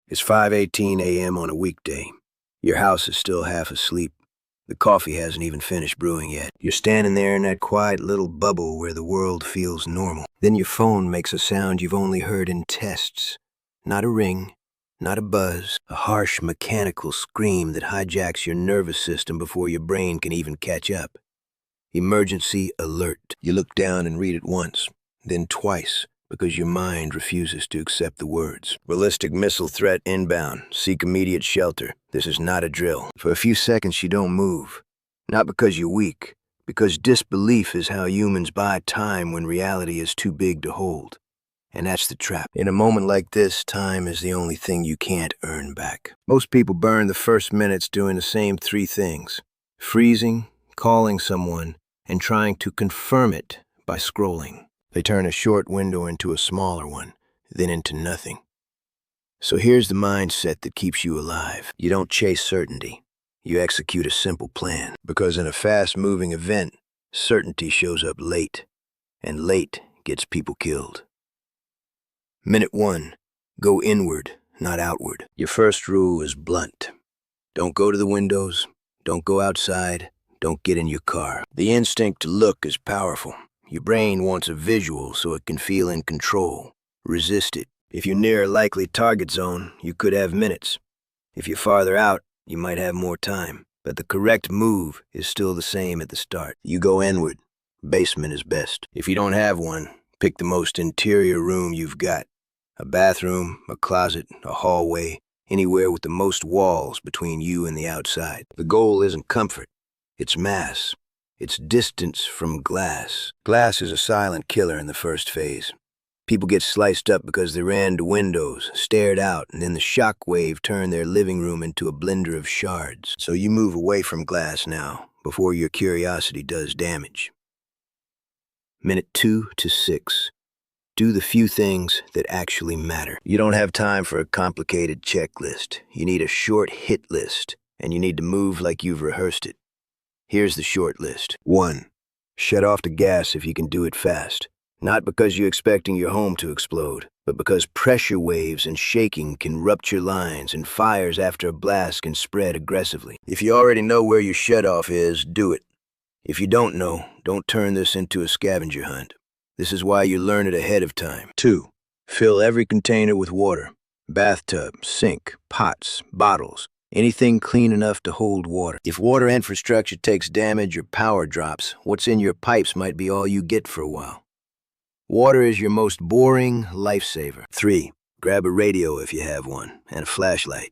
It's 5:18 a.m. on a weekday. Your house is still half asleep. The coffee hasn't even finished brewing yet. You're standing there in that quiet little bubble where the world feels normal. Then your phone makes a sound you've only heard in tests. Not a ring, not a buzz, a harsh mechanical scream that hijacks your nervous system before your brain can even catch up. Emergency alert. You look down and read it once, then twice, because your mind refuses to accept the words. Ballistic missile threat inbound. Seek immediate shelter. This is not a drill. For a few seconds you don't move. Not because you're weak, because disbelief is how humans buy time when reality is too big to hold. And that's the trap. In a moment like this, time is the only thing you can't earn back. Most people burn the first minutes doing the same three things: freezing, calling someone, and trying to confirm it by scrolling. They turn a short window into a smaller one, then into nothing. So here's the mindset that keeps you alive. You don't chase certainty. You execute a simple plan. Because in a fast-moving event, certainty shows up late, and late gets people killed. Minute 1. Go inward, not outward. Your first rule is blunt. Don't go to the windows. Don't go outside. Don't get in your car. The instinct to look is powerful. Your brain wants a visual so it can feel in control. Resist it. If you're near a likely target zone, you could have minutes. If you're farther out, you might have more time. But the correct move is still the same at the start. You go inward. Basement is best. If you don't have one, pick the most interior room you've got. A bathroom, a closet, a hallway, anywhere with the most walls between you and the outside. The goal isn't comfort. It's mass. It's distance from glass. Glass is a silent killer in the first phase. People get sliced up because they ran to windows, stared out, and then the shock wave turned their living room into a blender of shards. So you move away from glass now, before your curiosity does damage. Minute 2 to 6. Do the few things that actually matter. You don't have time for a complicated checklist. You need a short hit list, and you need to move like you've rehearsed it. Here's the short list. 1. Shut off the gas if you can do it fast. Not because you're expecting your home to explode, but because pressure waves and shaking can rupture lines and fires after a blast can spread aggressively. If you already know where your shutoff is, do it. If you don't know, don't turn this into a scavenger hunt. This is why you learn it ahead of time. 2. Fill every container with water. Bathtub, sink, pots, bottles. Anything clean enough to hold water. If water infrastructure takes damage or power drops, what's in your pipes might be all you get for a while. Water is your most boring lifesaver. 3. Grab a radio if you have one, and a flashlight.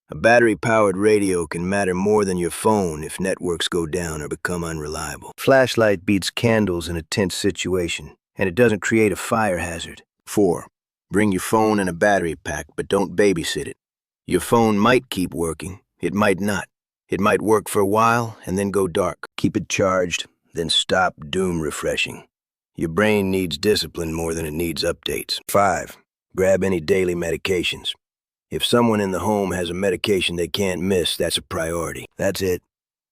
A battery-powered radio can matter more than your phone if networks go down or become unreliable. Flashlight beats candles in a tense situation, and it doesn't create a fire hazard. 4. Bring your phone and a battery pack, but don't babysit it. Your phone might keep working. It might not. It might work for a while and then go dark. Keep it charged, then stop doom refreshing. Your brain needs discipline more than it needs updates. 5. Grab any daily medications. If someone in the home has a medication they can't miss, that's a priority. That's it.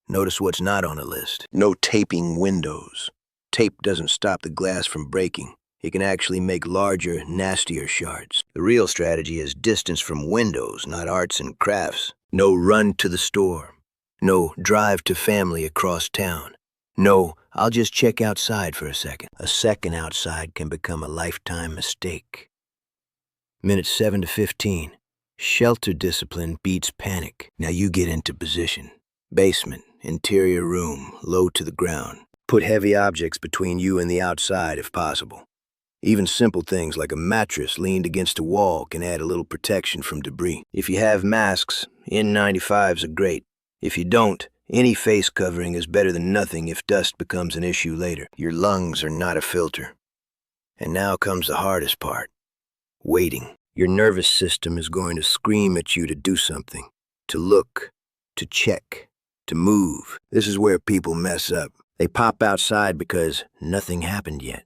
Notice what's not on the list. No taping windows. Tape doesn't stop the glass from breaking. It can actually make larger, nastier shards. The real strategy is distance from windows, not arts and crafts. No run to the store. No drive to family across town. No, I'll just check outside for a second. A second outside can become a lifetime mistake. Minutes 7 to 15. Shelter discipline beats panic. Now you get into position. Basement, interior room, low to the ground. Put heavy objects between you and the outside if possible. Even simple things like a mattress leaned against a wall can add a little protection from debris. If you have masks, N95s are great. If you don't, any face covering is better than nothing if dust becomes an issue later. Your lungs are not a filter. And now comes the hardest part. Waiting. Your nervous system is going to scream at you to do something, to look, to check, to move. This is where people mess up. They pop outside because nothing happened yet.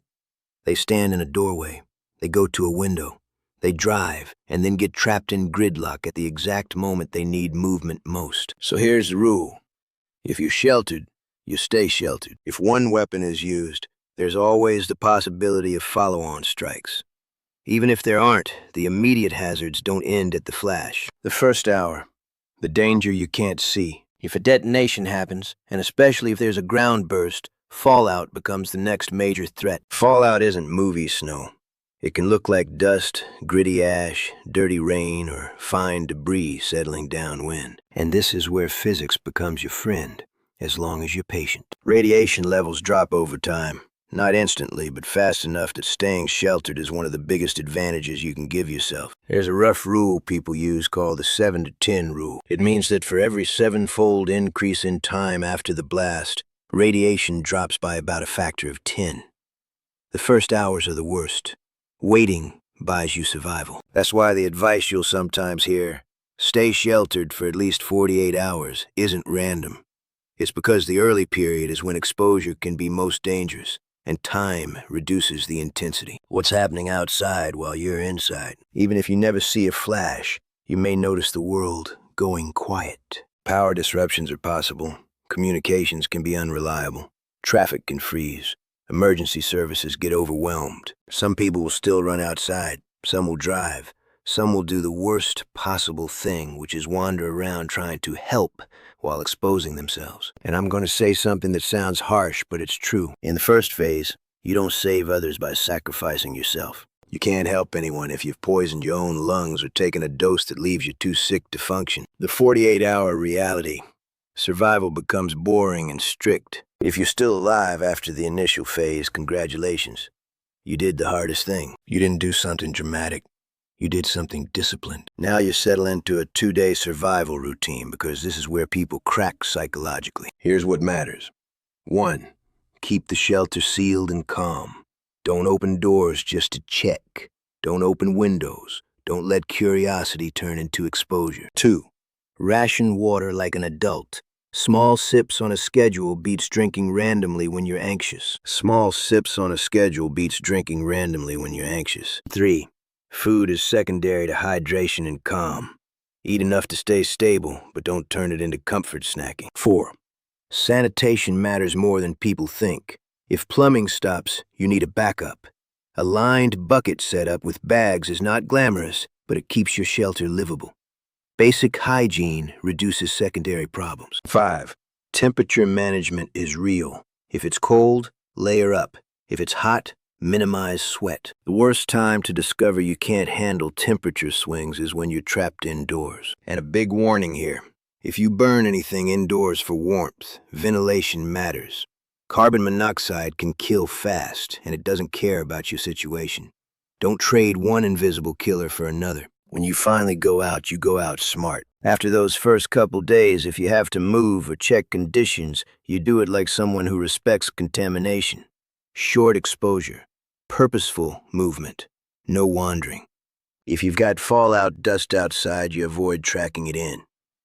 They stand in a doorway, they go to a window, they drive, and then get trapped in gridlock at the exact moment they need movement most. So here's the rule. If you're sheltered, you stay sheltered. If one weapon is used, there's always the possibility of follow-on strikes. Even if there aren't, the immediate hazards don't end at the flash. The first hour, the danger you can't see. If a detonation happens, and especially if there's a ground burst, fallout becomes the next major threat. Fallout isn't movie snow. It can look like dust, gritty ash, dirty rain, or fine debris settling downwind. And this is where physics becomes your friend, as long as you're patient. Radiation levels drop over time. Not instantly, but fast enough that staying sheltered is one of the biggest advantages you can give yourself. There's a rough rule people use called the 7 to 10 rule. It means that for every 7-fold increase in time after the blast, radiation drops by about a factor of 10. The first hours are the worst. Waiting buys you survival. That's why the advice you'll sometimes hear, stay sheltered for at least 48 hours, isn't random. It's because the early period is when exposure can be most dangerous, and time reduces the intensity. What's happening outside while you're inside? Even if you never see a flash, you may notice the world going quiet. Power disruptions are possible. Communications can be unreliable. Traffic can freeze. Emergency services get overwhelmed. Some people will still run outside. Some will drive. Some will do the worst possible thing, which is wander around trying to help while exposing themselves. And I'm going to say something that sounds harsh, but it's true. In the first phase, you don't save others by sacrificing yourself. You can't help anyone if you've poisoned your own lungs or taken a dose that leaves you too sick to function. The 48-hour reality. Survival becomes boring and strict. If you're still alive after the initial phase, congratulations. You did the hardest thing. You didn't do something dramatic. You did something disciplined. Now you settle into a 2-day survival routine because this is where people crack psychologically. Here's what matters. 1. Keep the shelter sealed and calm. Don't open doors just to check. Don't open windows. Don't let curiosity turn into exposure. 2. Ration water like an adult. Small sips on a schedule beats drinking randomly when you're anxious. Small sips on a schedule beats drinking randomly when you're anxious. 3. Food is secondary to hydration and calm. Eat enough to stay stable, but don't turn it into comfort snacking. 4. Sanitation matters more than people think. If plumbing stops, you need a backup. A lined bucket setup with bags is not glamorous, but it keeps your shelter livable. Basic hygiene reduces secondary problems. 5. Temperature management is real. If it's cold, layer up. If it's hot, minimize sweat. The worst time to discover you can't handle temperature swings is when you're trapped indoors. And a big warning here. If you burn anything indoors for warmth, ventilation matters. Carbon monoxide can kill fast, and it doesn't care about your situation. Don't trade one invisible killer for another. When you finally go out, you go out smart. After those first couple days, if you have to move or check conditions, you do it like someone who respects contamination. Short exposure, purposeful movement, no wandering. If you've got fallout dust outside, you avoid tracking it in.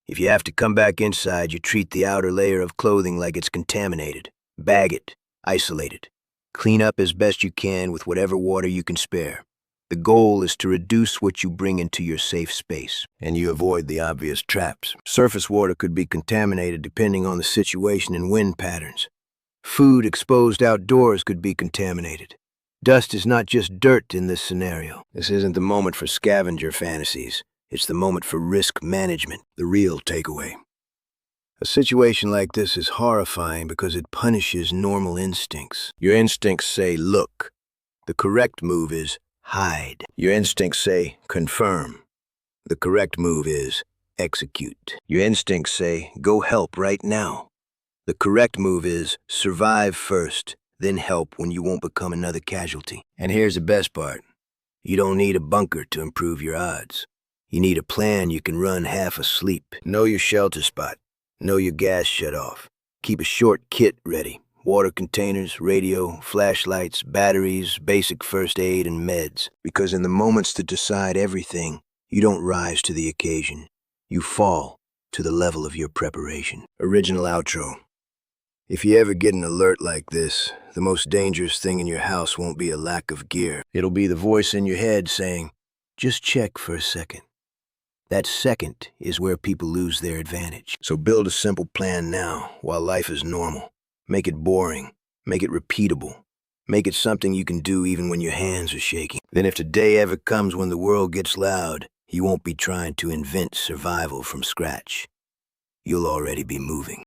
If you have to come back inside, you treat the outer layer of clothing like it's contaminated. Bag it, isolate it. Clean up as best you can with whatever water you can spare. The goal is to reduce what you bring into your safe space, and you avoid the obvious traps. Surface water could be contaminated depending on the situation and wind patterns. Food exposed outdoors could be contaminated. Dust is not just dirt in this scenario. This isn't the moment for scavenger fantasies. It's the moment for risk management, the real takeaway. A situation like this is horrifying because it punishes normal instincts. Your instincts say, look. The correct move is hide. Your instincts say, confirm. The correct move is execute. Your instincts say, go help right now. The correct move is survive first, then help when you won't become another casualty. And here's the best part. You don't need a bunker to improve your odds. You need a plan you can run half asleep. Know your shelter spot. Know your gas shut off. Keep a short kit ready. Water containers, radio, flashlights, batteries, basic first aid, and meds. Because in the moments that decide everything, you don't rise to the occasion. You fall to the level of your preparation. Original outro. If you ever get an alert like this, the most dangerous thing in your house won't be a lack of gear. It'll be the voice in your head saying, just check for a second. That second is where people lose their advantage. So build a simple plan now while life is normal. Make it boring. Make it repeatable. Make it something you can do even when your hands are shaking. Then if the day ever comes when the world gets loud, you won't be trying to invent survival from scratch. You'll already be moving.